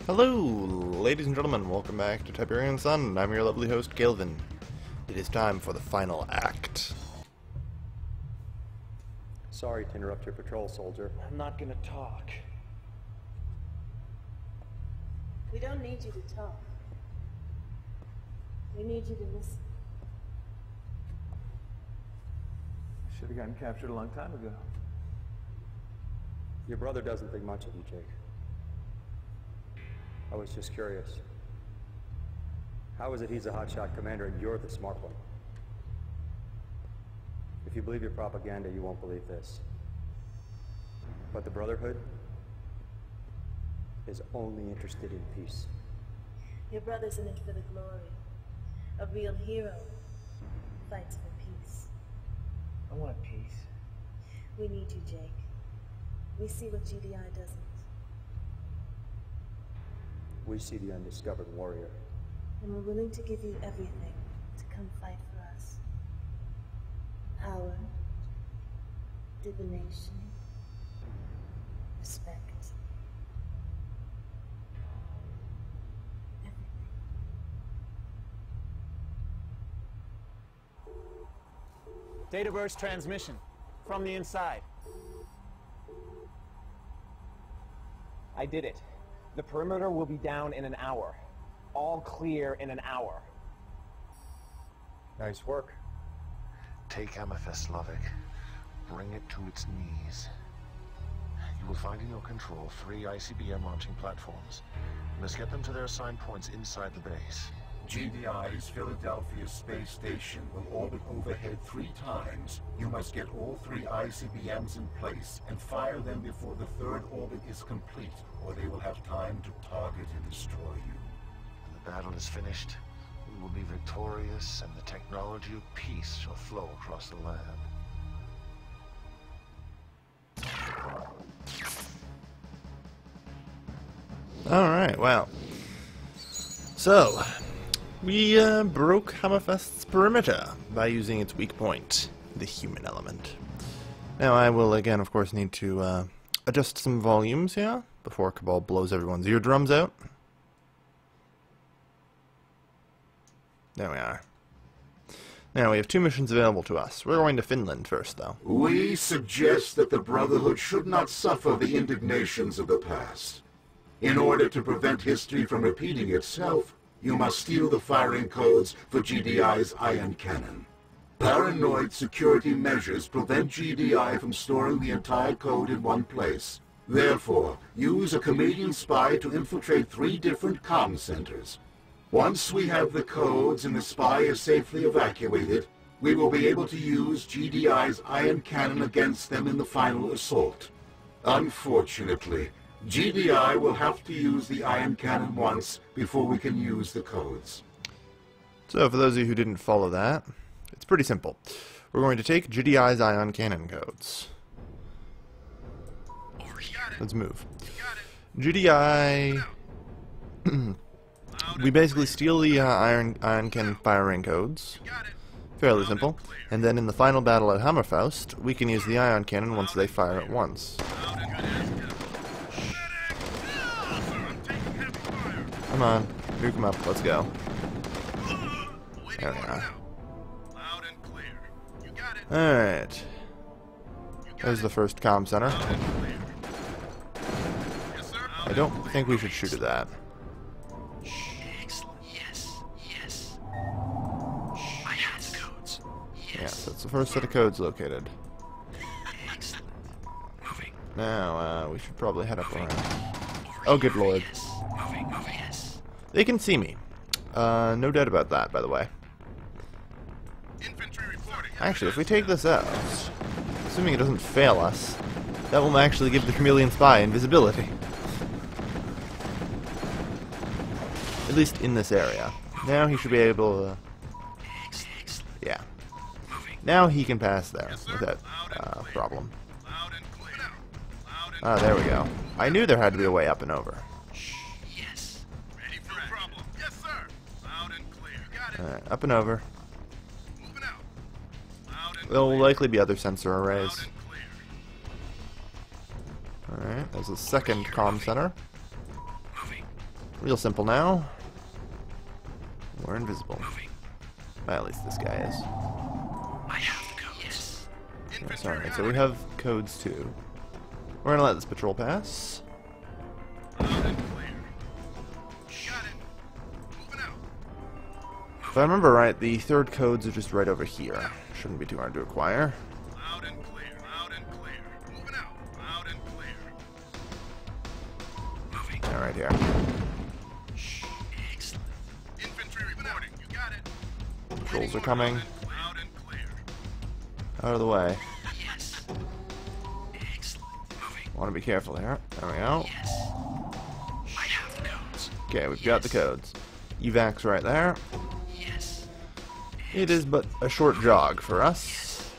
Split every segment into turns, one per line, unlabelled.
Hello, ladies and gentlemen, welcome back to Tiberian Sun. I'm your lovely host, Galvin. It is time for the final act.
Sorry to interrupt your patrol, soldier.
I'm not gonna talk.
We don't need you to talk. We need you to listen.
Should have gotten captured a long time ago.
Your brother doesn't think much of you, Jake. I was just curious. How is it he's a hotshot commander and you're the smart one? If you believe your propaganda, you won't believe this. But the Brotherhood is only interested in peace.
Your brother's in it for the glory. A real hero fights for peace.
I want peace.
We need you, Jake. We see what GDI doesn't.
We see the undiscovered warrior.
And we're willing to give you everything to come fight for us. Power, divination, respect. Everything.
Data burst transmission from the inside. I did it. The perimeter will be down in an hour. All clear in an hour.
Nice work.
Take Amethyst, Lovick. Bring it to its knees. You will find in your control 3 ICBM launching platforms. You must get them to their assigned points inside the base.
GDI's Philadelphia space station will orbit overhead 3 times. You must get all 3 ICBMs in place and fire them before the 3rd orbit is complete, or they will have time to target and destroy you.
When the battle is finished, we will be victorious, and the technology of peace shall flow across the land.
Alright, well. So, we broke Hammerfest's perimeter by using its weak point, the human element. Now I will again, of course, need to adjust some volumes here before Cabal blows everyone's eardrums out. There we are. Now we have 2 missions available to us. We're going to Finland first, though.
We suggest that the Brotherhood should not suffer the indignations of the past. In order to prevent history from repeating itself, you must steal the firing codes for GDI's ion cannon. Paranoid security measures prevent GDI from storing the entire code in one place. Therefore, use a Canadian spy to infiltrate 3 different comm centers. Once we have the codes and the spy is safely evacuated, we will be able to use GDI's ion cannon against them in the final assault. Unfortunately, GDI will have to use the ion cannon once before we can use the codes.
So, for those of you who didn't follow that, it's pretty simple. We're going to take GDI's ion cannon codes. Let's move. GDI... we basically steal the ion cannon firing codes. Fairly simple. And then in the final battle at Hammerfaust, we can use the ion cannon once they fire at once. Come on, nuke them up, let's go. There we are. Alright. There's the first comm center. I don't think we should shoot at that. Yes, that's the first set of codes located. Now, we should probably head up around. Oh, good lord. They can see me. No doubt about that, by the way. Actually, if we take this out, assuming it doesn't fail us, that will actually give the chameleon spy invisibility. At least in this area. Now he should be able to... yeah. Now he can pass there without problem. Ah, there we go. I knew there had to be a way up and over. Alright, up and over. There'll likely be other sensor arrays. Alright, there's a second comm center. real simple now. We're invisible. Well, at least this guy is.
I have codes.
Yes, alright, so we have codes too. We're gonna let this patrol pass. If I remember right, the third codes are just right over here. Shouldn't be too hard to acquire.
Loud and clear. Loud and clear. Moving out. Loud and clear. Moving.
Yeah, right here.
Shh. Excellent. Infantry reporting. You got it.
Patrols are coming.
Loud and clear.
Out of the way.
Yes. Excellent. Moving.
Want to be careful here. There we go.
Yes. I have the codes.
Okay, we've got the codes. Evac's right there.
Yes.
It is but a short jog for us.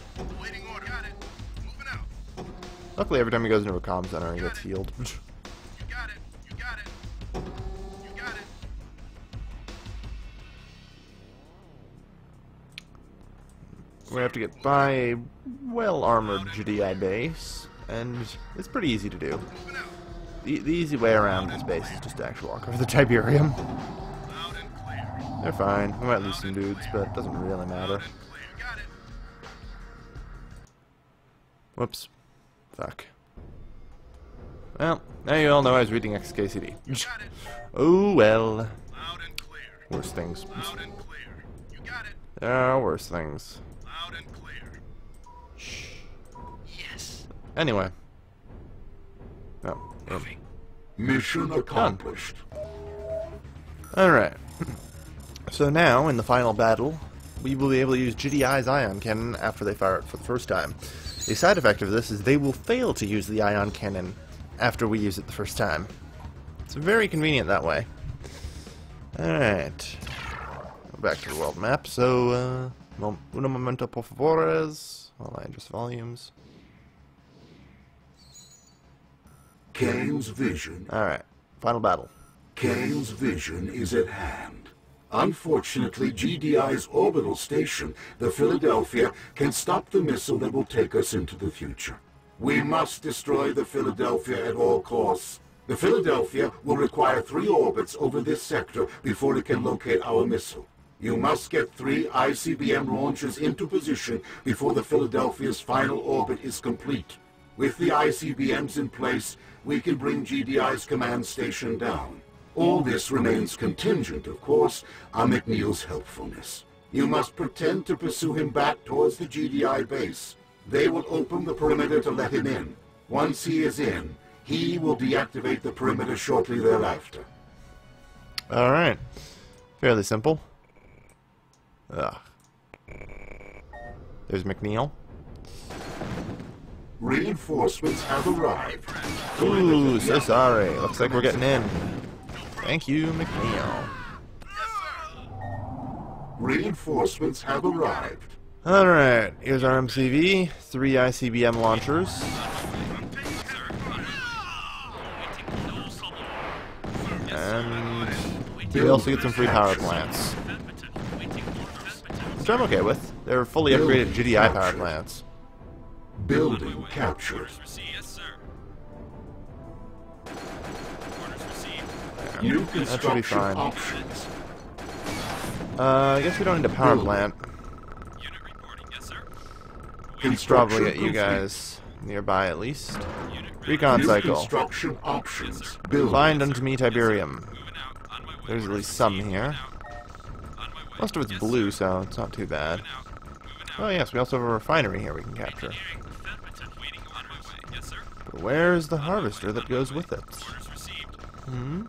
Waiting order. Got it. Moving out.
Luckily, every time he goes into a comm center, he gets healed.
You got it. You got it. You got it.
We have to get by a well-armored GDI base, and it's pretty easy to do. The easy way around this base is just to actually walk over the Tiberium.
Loud and clear.
They're fine. We might lose some dudes, but it doesn't really matter.
Clear. Got it.
Whoops. Fuck. Well, now you all know I was reading XKCD.
Got it.
Oh well.
Loud and clear.
Worse things.
Loud and clear. You got it.
There are worse things.
Loud and clear. Shh. Yes.
Anyway. Oh, yeah.
Moving.
Mission accomplished.
Alright. So now, in the final battle, we will be able to use GDI's ion cannon after they fire it for the first time. A side effect of this is they will fail to use the ion cannon after we use it the first time. It's very convenient that way. Alright. Back to the world map. So, uno momento por favores. While I adjust volumes.
Kane's vision.
Alright. Final battle.
Kane's vision is at hand. Unfortunately, GDI's orbital station, the Philadelphia, can stop the missile that will take us into the future. We must destroy the Philadelphia at all costs. The Philadelphia will require 3 orbits over this sector before it can locate our missile. You must get 3 ICBM launchers into position before the Philadelphia's final orbit is complete. With the ICBMs in place, we can bring GDI's command station down. All this remains contingent, of course, on McNeil's helpfulness. You must pretend to pursue him back towards the GDI base. They will open the perimeter to let him in. Once he is in, he will deactivate the perimeter shortly thereafter.
Alright. Fairly simple. Ugh. There's McNeil.
Reinforcements have arrived.
Ooh, so sorry. Looks like we're getting in. Thank you, McNeil.
Reinforcements have arrived.
Alright, here's our MCV. 3 ICBM launchers. And we also get some free power plants. Which I'm okay with. They're fully upgraded GDI power plants.
Building captured. New
That should be
construction
fine.
options.
I guess we don't need a power plant. Probably get you guys nearby at least. Recon
New
cycle.
construction options. Building.
Find unto me Tiberium. There's at least some here. Most of it's blue, so it's not too bad. Oh yes, we also have a refinery here we can capture. But where's the harvester that goes with it? Hmm?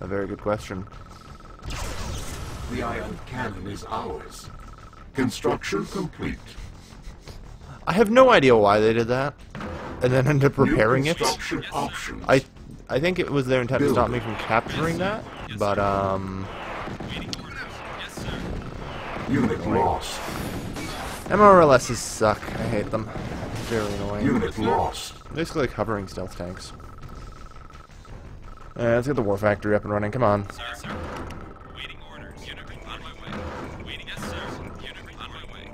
A very good question.
The ion cannon is ours. Construction complete.
I have no idea why they did that, and then ended up repairing
New
it.
construction options.
I think it was their intent to stop me from capturing that, but
Unit lost.
MRLSs suck. I hate them. Very annoying.
Unit lost.
Basically like hovering stealth tanks. Let's get the war factory up and running. Come on.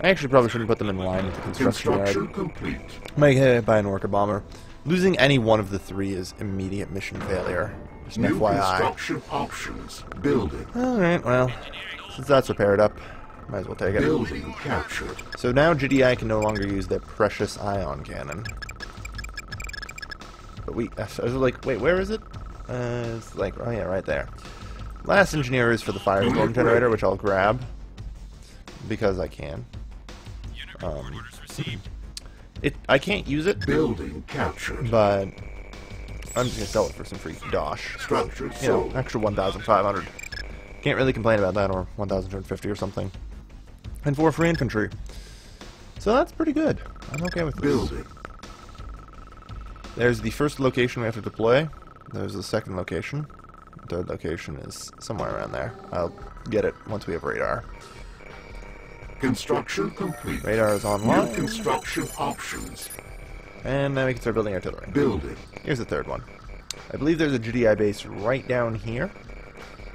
I actually probably shouldn't put them in line with the construction yard.
Construction complete.
Might buy an orca bomber. Losing any one of the three is immediate mission failure. Just an
New
FYI.
construction options. Building.
Alright, well, since that's repaired up, might as well take it.
Building captured.
So now GDI can no longer use their precious ion cannon. But I was like, wait, where is it? It's like, oh yeah, right there. Last engineer is for the firestorm generator, which I'll grab. Because I can. I can't use it,
Building captured.
but I'm just gonna sell it for some free dosh.
Structure
You know,
sold.
extra 1,500. Can't really complain about that, or 1,250 or something. And 4 free infantry. So that's pretty good. I'm okay with this.
Building.
There's the first location we have to deploy. There's the second location. The third location is somewhere around there. I'll get it once we have radar.
Construction complete.
Radar is
New
online.
construction options.
And now we can start building artillery.
Building.
Here's the third one. I believe there's a GDI base right down here.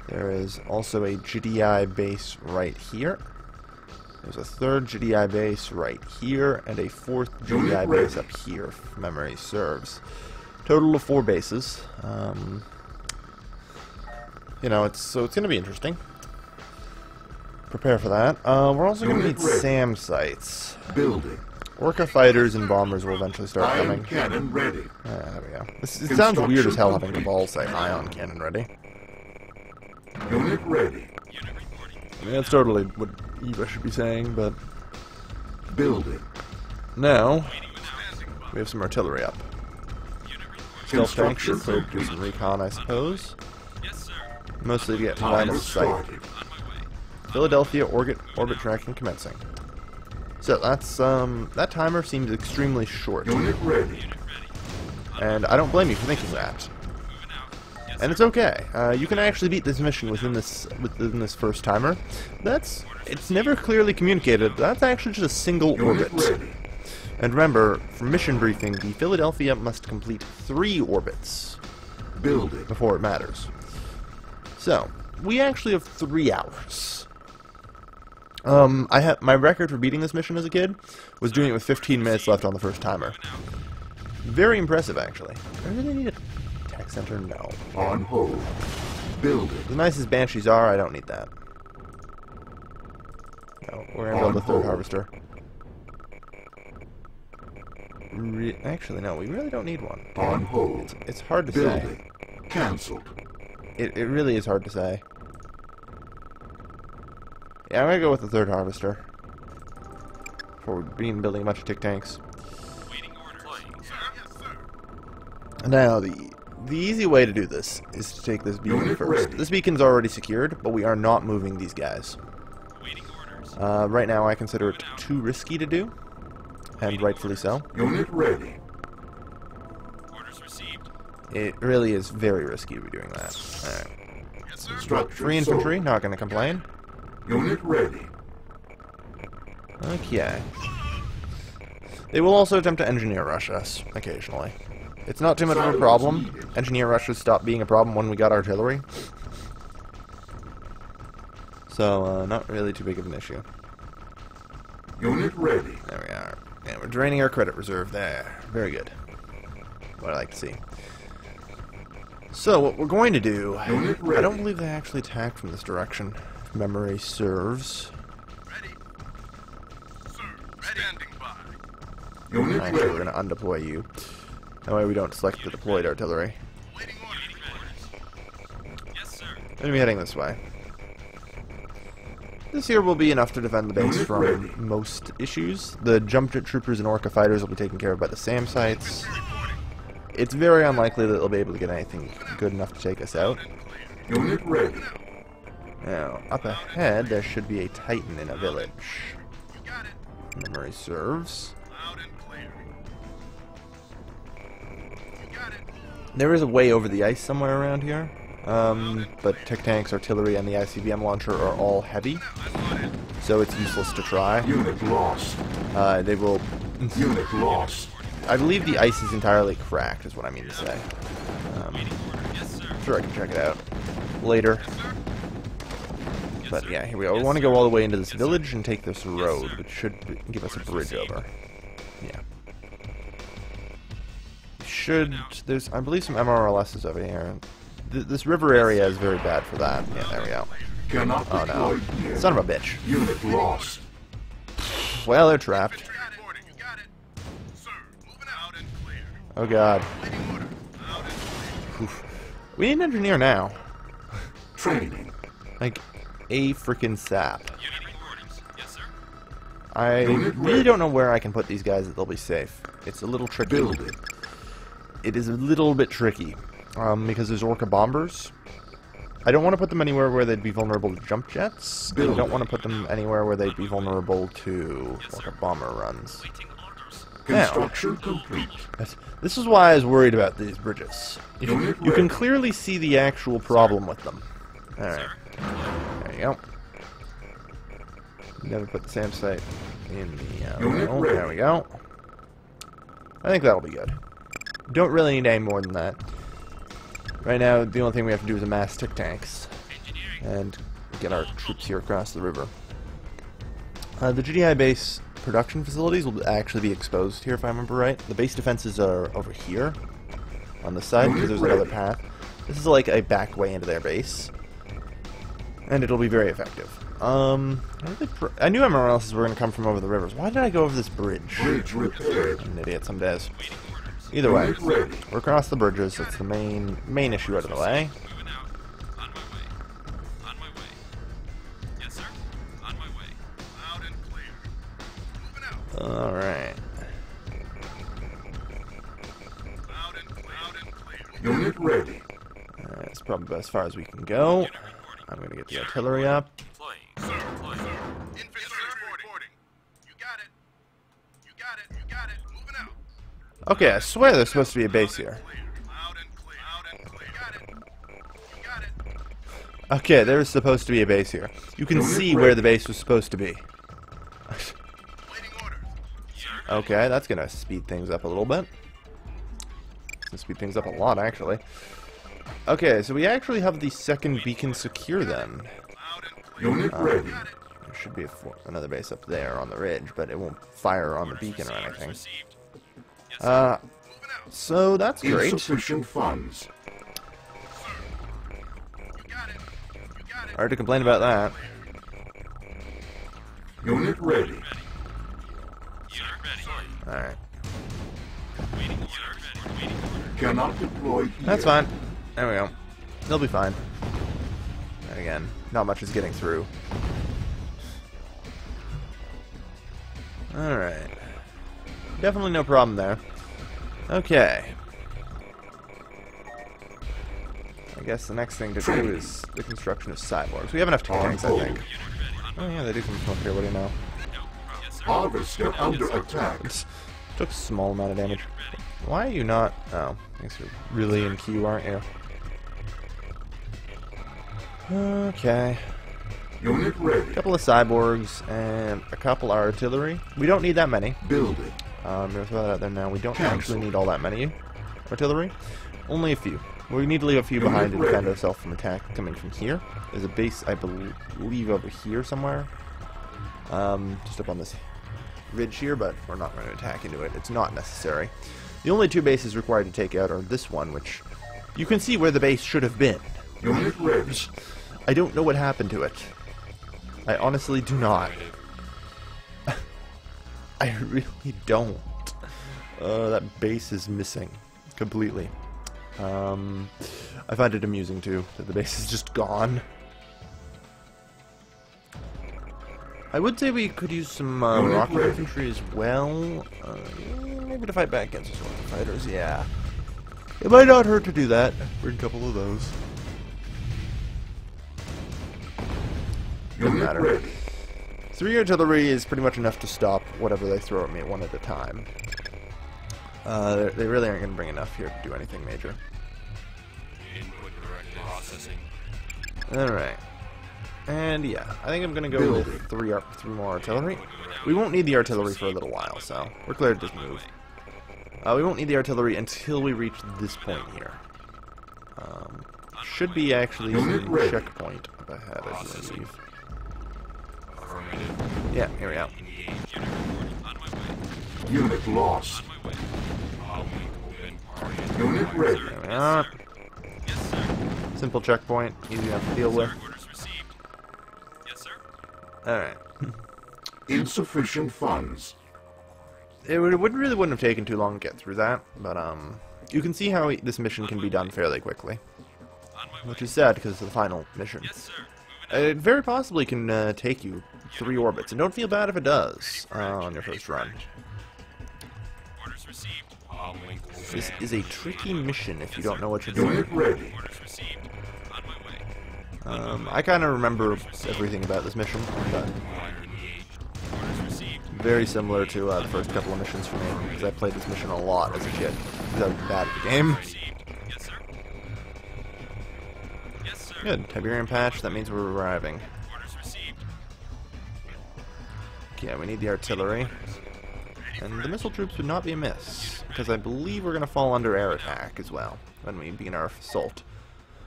There is also a GDI base right here. There's a third GDI base right here, and a fourth GDI base up here, if memory serves. Total of 4 bases. You know, it's going to be interesting. Prepare for that. We're also going to need SAM sites.
Building.
Orca fighters and bombers will eventually start
Ion
coming.
cannon ready.
There we go. It sounds weird as hell having the ball say ion cannon ready.
Unit ready.
I mean, that's totally what Eva should be saying, but
Building.
now we have some artillery up. Stealth tanks
Construction
should do
complete.
some recon, I suppose. Mostly to get line
Timer
of sight.
started.
Philadelphia orbit tracking commencing. So that's that timer seems extremely short,
Unit ready.
and I don't blame you for thinking that. And it's okay. You can actually beat this mission within this first timer. It's never clearly communicated. That's actually just a single
Unit
orbit.
ready.
And remember, from mission briefing, the Philadelphia must complete 3 orbits
Building.
before it matters. So we actually have 3 hours. My record for beating this mission as a kid was doing it with 15 minutes left on the first timer. Very impressive, actually. I really need a tech center? No.
On hold. Building.
As nice as Banshees are, I don't need that. No, we're gonna build a third harvester. Actually, no, we really don't need one.
On hold.
It's hard to say.
Building. Cancelled.
It really is hard to say. Yeah, I'm gonna go with the third harvester. Before we begin building a bunch of tick tanks. Now, the easy way to do this is to take this beacon
Unit
first.
ready.
This beacon's already secured, but we are not moving these guys. Right now, I consider it too risky to do, and rightfully so.
Unit ready.
It really is very risky to be doing that. Alright.
Structure
Free infantry,
sold.
not gonna complain.
Unit ready.
Okay. They will also attempt to engineer rush us, occasionally. It's not too much of a problem. Engineer rushes stopped being a problem when we got artillery. So, not really too big of an issue.
Unit ready.
There we are. And we're draining our credit reserve there. Very good. What I like to see. So, what we're going to do...
Unit
I
ready.
don't believe they actually attack from this direction. If memory serves.
Ready. Sir, standing by.
Unit
Actually,
ready.
we're going to undeploy you. That way we don't select the deployed artillery.
Waiting orders. Yes, sir.
We're going to be heading this way. This here will be enough to defend the base
Unit
from
ready.
most issues. The jump jet troopers and Orca fighters will be taken care of by the SAM sites. It's very unlikely that they'll be able to get anything good enough to take us out.
Unit ready.
Now, up ahead, there should be a Titan in a village.
You got it.
Memory serves.
Loud and clear. You got it.
There is a way over the ice somewhere around here. But Tic Tanks, artillery, and the ICBM launcher are all heavy, so it's useless to try.
Unit lost.
They will...
Unit lost.
I believe the ice is entirely cracked, is what I mean to say. I'm sure I can check it out later. But yeah, here we go. We want to go all the way into this village and take this road, which should give us a bridge over. Yeah. should... There's, I believe, some MRLSs over here. This river area is very bad for that. Yeah, there we go.
Cannot
Oh no.
deploy here.
Son of a bitch.
Unit lost.
Well, they're trapped.
Reporting, you got it. Sir, moving out and clear.
Oh god.
Waiting order. Out and clear.
Oof. We need an engineer now.
Training.
Like, a freaking sap.
Unit recordings. Yes, sir.
I
Unit
really
ready.
don't know where I can put these guys that they'll be safe. It's a little tricky.
Building.
It is a little bit tricky. Because there's Orca bombers. I don't want to put them anywhere where they'd be vulnerable to jump jets. I don't want to put them anywhere where they'd be vulnerable to Orca bomber runs.
Construction complete.
This is why I was worried about these bridges. You
Unit
can
ready.
clearly see the actual problem with them. Alright. There you go. Never put the SAM site in the...
Unit
oh,
ready.
there we go. I think that'll be good. Don't really need any more than that. Right now, the only thing we have to do is amass tick tanks. And get our troops here across the river. The GDI base production facilities will actually be exposed here, if I remember right. The base defenses are over here. On the side, because there's another path. This is like a back way into their base. And it'll be very effective. I knew MRLs were going to come from over the rivers. Why did I go over this bridge?
Bridge repaired.
I'm an idiot some days. Either way,
Unit ready.
we're across the bridges. That's the main issue out of the way.
Moving out. On my way. On my way. Yes, sir. On my way. Loud and clear. Moving out.
Alright.
Loud and clear.
Unit ready.
That's probably as far as we can go. I'm going to get the artillery up.
Deploying. Sir, deploying. Infantry reporting. You got it. You got it. You got it. Moving out.
Okay, I swear there's supposed to be a base here.
Loud and clear. Loud and clear. Got it. You got it.
Okay, there's supposed to be a base here. You can see where the base was supposed to be.
Waiting orders. Sir.
Okay, that's going to speed things up a little bit. It's going to speed things up a lot, actually. Okay, so we actually have the second beacon secure then.
Loud and clear.
Unit ready.
There should be another base up there on the ridge, but it won't fire on the beacon or anything.
Received. Yes, sir. Moving out.
So that's great.
Insufficient funds.
You got it. You got it.
Hard to complain about that.
Unit ready.
Unit ready.
Alright.
Waiting orders. Waiting orders.
Cannot deploy here.
That's fine. There we go. They'll be fine. And again, not much is getting through. Alright. Definitely no problem there. Okay. I guess the next thing to do is the construction of cyborgs. We have enough tanks, I think. Oh yeah, they do come from up here, what do you know?
Harvester under attack.
Took a small amount of damage. Why are you not... Oh, I guess you're really in queue, aren't you? Okay.
Unit ready.
A couple of cyborgs and a couple artillery. We don't need that many.
Building.
I'm going to throw that out there now. We don't actually need all that many artillery. Only a few. We need to leave a few behind to defend ourselves from attack coming from here. There's a base, I believe, over here somewhere. Just up on this ridge here, but we're not going to attack into it. It's not necessary. The only two bases required to take out are this one, which you can see where the base should have been.
Unit ready.
I don't know what happened to it. I honestly do not. I really don't. That base is missing completely. I find it amusing too that the base is just gone. I would say we could use some rocket infantry as well. Maybe to fight back against those rocket fighters, yeah. It might not hurt to do that. Bring a couple of those. Doesn't matter.
Ready.
3 artillery is pretty much enough to stop whatever they throw at me one at a time. They really aren't going to bring enough here to do anything major.
Input corrected. Processing.
Alright. And yeah, I think I'm going to go with 3 more artillery. We won't need the artillery for a little while, so we're clear to just move. We won't need the artillery until we reach this point here. Should be actually some checkpoint up ahead, I believe. Yeah, here we go.
Unit lost. Unit ready.
There we are.
Yes, sir.
Simple checkpoint, easy enough to deal with.
Sir, orders received. Yes, sir.
Alright.
Insufficient funds.
It wouldn't have taken too long to get through that, but you can see how this mission can be done fairly quickly.
On my way.
Which is sad because it's the final mission.
Yes, sir. Moving
It very possibly can take you 3 orbits, and don't feel bad if it does on your first run.
out. Orders received.
This is a tricky mission if you don't know what you're doing.
Unit ready.
Orders received. On my way.
I kind of remember everything about this mission, but
Orders received.
very similar to the first couple of missions for me, because I played this mission a lot as a kid, because I was bad at the game.
Received. Yes, sir. Yes, sir.
Good, Tiberian patch, that means we're arriving.
Orders received.
Yeah, we need the artillery. And the missile troops would not be amiss, because I believe we're going to fall under air attack as well, when we begin our assault.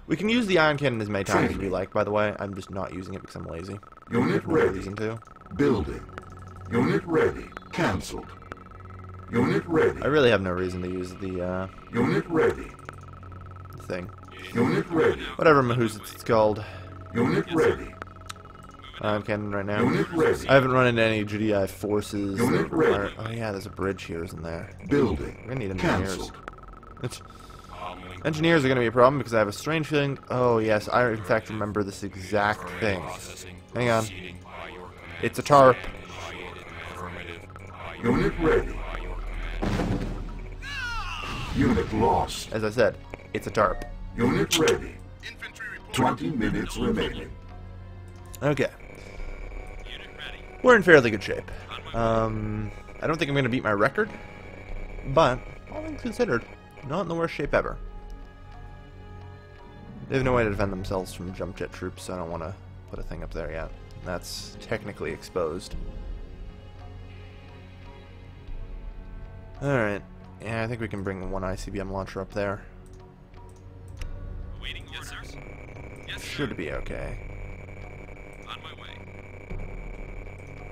We can use the ion cannon as many times as we like, by the way. I'm just not using it because I'm lazy.
Unit
No
ready.
reason to.
Building. Unit ready. Cancelled. Unit ready.
I really have no reason to use the
Unit ready.
thing.
Unit ready.
Whatever Mahus it's called.
Unit ready.
Ion cannon right now.
Unit ready.
I haven't run into any GDI forces.
Unit
that
ready.
are- oh yeah, there's a bridge here, isn't there?
Building.
We're gonna need engineers.
Cancelled.
Engineers are gonna be a problem because I have a strange feeling. Oh yes, I in fact remember this exact thing. Hang on. It's a tarp.
Unit ready. Unit lost.
As I said, it's a tarp.
Unit ready.
Infantry report.
20 minutes remaining.
Okay.
Unit ready.
We're in fairly good shape. I don't think I'm going to beat my record, but all things considered, not in the worst shape ever. They have no way to defend themselves from jump jet troops, so I don't want to put a thing up there yet. That's technically exposed. Alright. Yeah, I think we can bring one ICBM launcher up there.
Waiting. Yes, sir. Yes, sir.
Should be okay.
On my way.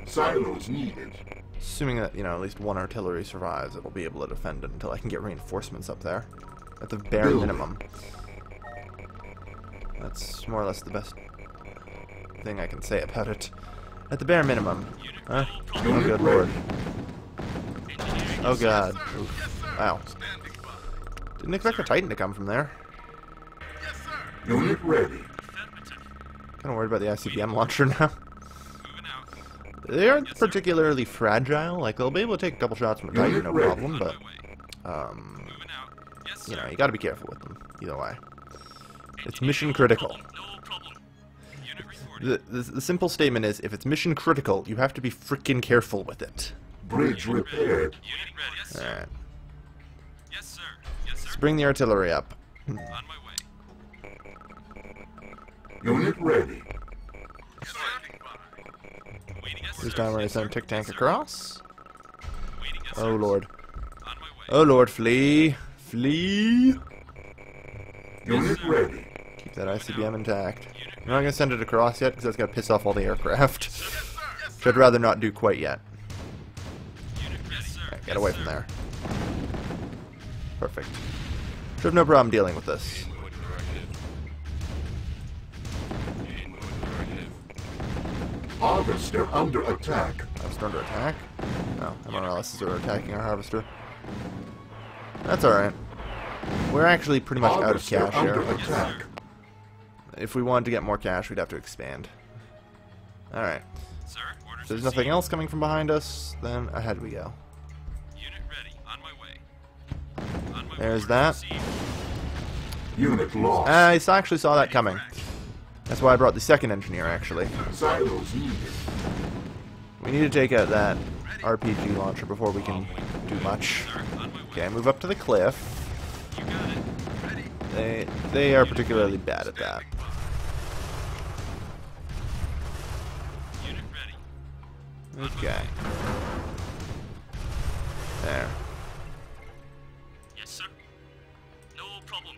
Silos needed.
Assuming that, you know, at least one artillery survives, it'll be able to defend it until I can get reinforcements up there. At the bare
Building.
minimum. That's more or less the best thing I can say about it. At the bare minimum. Huh? Oh
Unit
good
ready.
lord. Oh god. Oof. Wow. Didn't expect a Titan to come from there.
Unit ready.
Kinda worried about the ICBM launcher now.
Moving out.
They aren't particularly fragile, like they'll be able to take a couple shots from a Titan,
Unit
no
ready.
problem,
On
but
my way. Moving out. Yes,
you
sir.
know, you gotta be careful with them, either way. It's mission critical.
No problem. Unit reporting.
The simple statement is, if it's mission critical, you have to be freaking careful with it.
Bridge repaired.
Unit ready. Yes, sir.
Alright,
Yes, sir. Yes, sir.
let's bring the artillery up.
On my way.
Unit ready.
Standing by. Waiting. Yes,
This
sir.
time we're gonna
Yes,
send
sir.
Tick Tank
Yes, sir.
across.
Waiting. Yes,
Oh
sir.
lord.
On my way.
Oh lord, flee! Flee!
Unit ready.
Keep that ICBM intact. I'm not gonna send it across yet, because that's gonna piss off all the aircraft. Which I'd rather not do quite yet.
Unit ready. Yes, sir.
Get away from there. Perfect. Should have no problem dealing with this.
Harvester under attack.
Harvester under attack? No, MRLSs are attacking our harvester. That's alright. We're actually pretty much out of
Harvester
cash
under
here.
attack.
If we wanted to get more cash, we'd have to expand. Alright.
Sir. Orders
If there's
received.
nothing else coming from behind us, then ahead we go.
Unit ready. On my way. On my
There's
way.
that.
Orders received.
Unit lost.
Actually saw that coming. That's why I brought the second engineer, actually.
Silos needed.
We need to take out that RPG launcher before we can do much.
Sir. On my way.
Okay, move up to the cliff.
You got it. Ready.
They are particularly bad at that.
Unit ready.
Okay. There.
Yes, sir. No problem.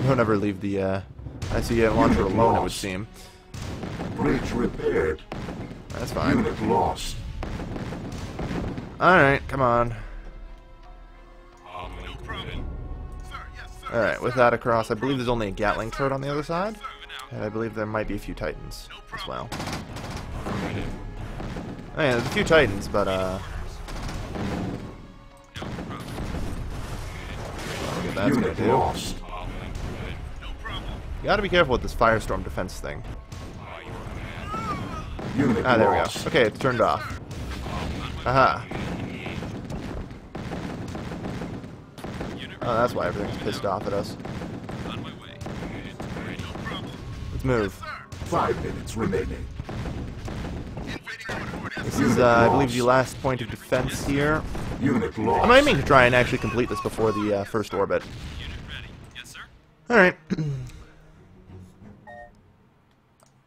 Don't ever leave the ICBM launcher alone, it would seem.
Bridge repaired.
That's fine.
Unit lost.
Alright, come on.
No problem.
Alright, with that across, I believe there's only a Gatling turret on the other side. And I believe there might be a few Titans as well. Oh yeah, there's a few Titans, but that's gonna do. You gotta be careful with this Firestorm defense thing. Ah, there we go. Okay, it's turned off. Aha. Oh, that's why everything's pissed off at us. Let's move.
5 minutes remaining.
This is, I believe, the last point of defense here.
Unit lost.
I'm aiming to try and actually complete this before the first orbit. Alright.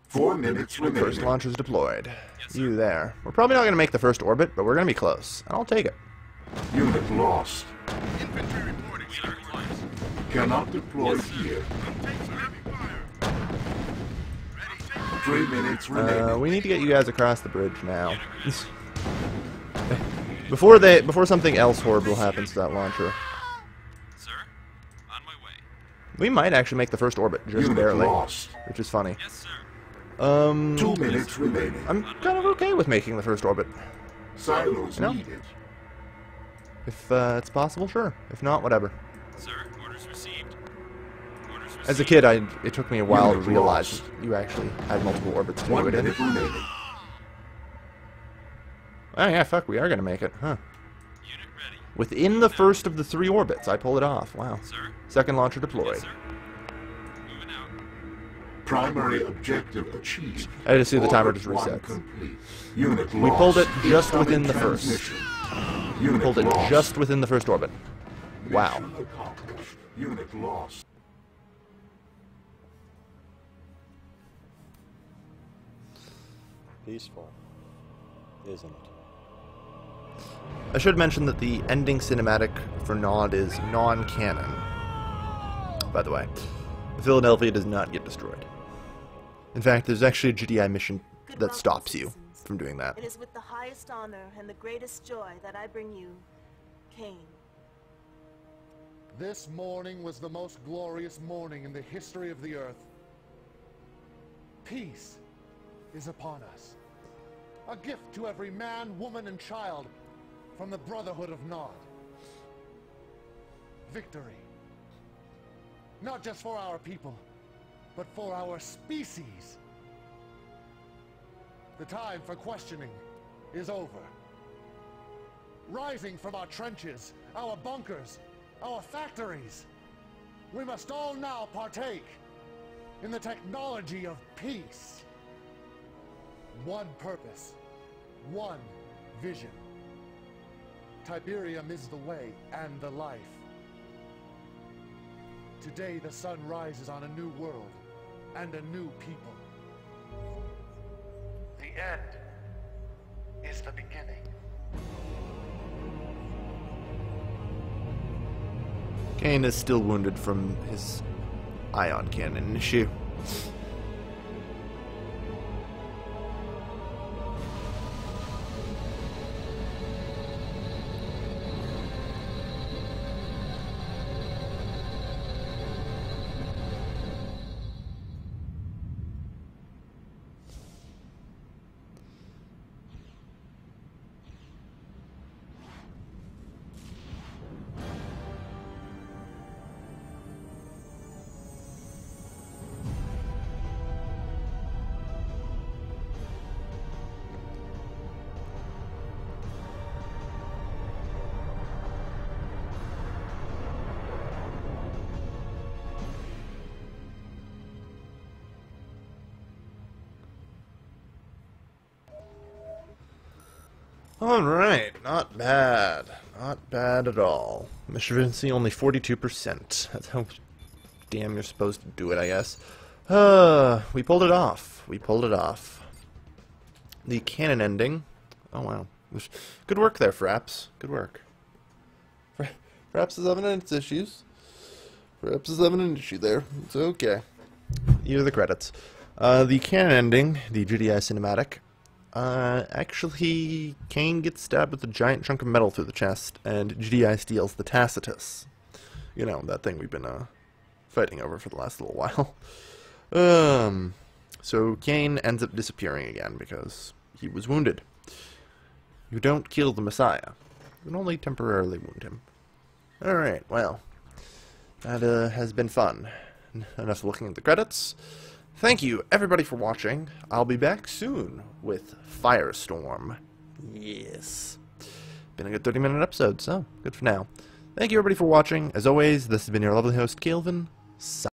4 minutes remaining.
First launcher's deployed. You there. We're probably not going to make the first orbit, but we're going to be close. And I'll take it.
Unit lost. Cannot deploy here. 3 minutes remaining.
We need to get you guys across the bridge now. before something else horrible happens to that launcher.
Sir, on my way.
We might actually make the first orbit, just
Unit
barely.
lost.
Which is funny.
Yes, sir.
2 minutes remaining.
I'm kind of okay with making the first orbit.
Silos
You know?
needed.
If it's possible, sure. If not, whatever.
Sir, orders received. Orders received.
As a kid, it took me a while to
Unit
realize
lost.
you actually had multiple orbits to
1
do it in.
minute remaining.
Oh yeah, fuck, we are gonna make it, huh?
Unit ready.
Within the first of the 3 orbits, I pull it off. Wow.
Sir.
Second launcher
Yes,
deployed.
sir. Moving out.
Primary objective achieved.
I just see the timer
Orbit
just
1
resets.
complete. Unit
We pulled it
lost.
just
Incoming
within the first.
transmission. Unit
Pulled it
lost.
just within the first orbit. Wow.
Mission accomplished. Unit lost.
Peaceful, isn't it?
I should mention that the ending cinematic for Nod is non-canon. By the way, Philadelphia does not get destroyed. In fact, there's actually a GDI mission
Good
that
welcome,
stops you
citizens.
from doing that.
It is with the highest honor and the greatest joy that I bring you, Cain.
This morning was the most glorious morning in the history of the Earth. Peace is upon us. A gift to every man, woman, and child from the Brotherhood of Nod. Victory. Not just for our people, but for our species. The time for questioning is over. Rising from our trenches, our bunkers, our factories, we must all now partake in the technology of peace. One purpose, one vision. Tiberium is the way and the life. Today the sun rises on a new world and a new people. The end is the beginning.
Kane is still wounded from his ion cannon issue. Alright, not bad. Not bad at all. Mission efficiency only 42%. That's how damn you're supposed to do it, I guess. We pulled it off. We pulled it off. The cannon ending. Oh wow. Good work there, Fraps. Good work. Fraps is having its issues. Fraps is having an issue there. It's okay. Here are the credits. The cannon ending, the GDI cinematic. Actually, Kane gets stabbed with a giant chunk of metal through the chest, and GDI steals the Tacitus. You know, that thing we've been fighting over for the last little while. So Cain ends up disappearing again because he was wounded. You don't kill the Messiah. You can only temporarily wound him. Alright, well, that has been fun. Enough looking at the credits. Thank you, everybody, for watching. I'll be back soon with Firestorm. Yes. Been a good 30-minute episode, so good for now. Thank you, everybody, for watching. As always, this has been your lovely host, Calvin, signing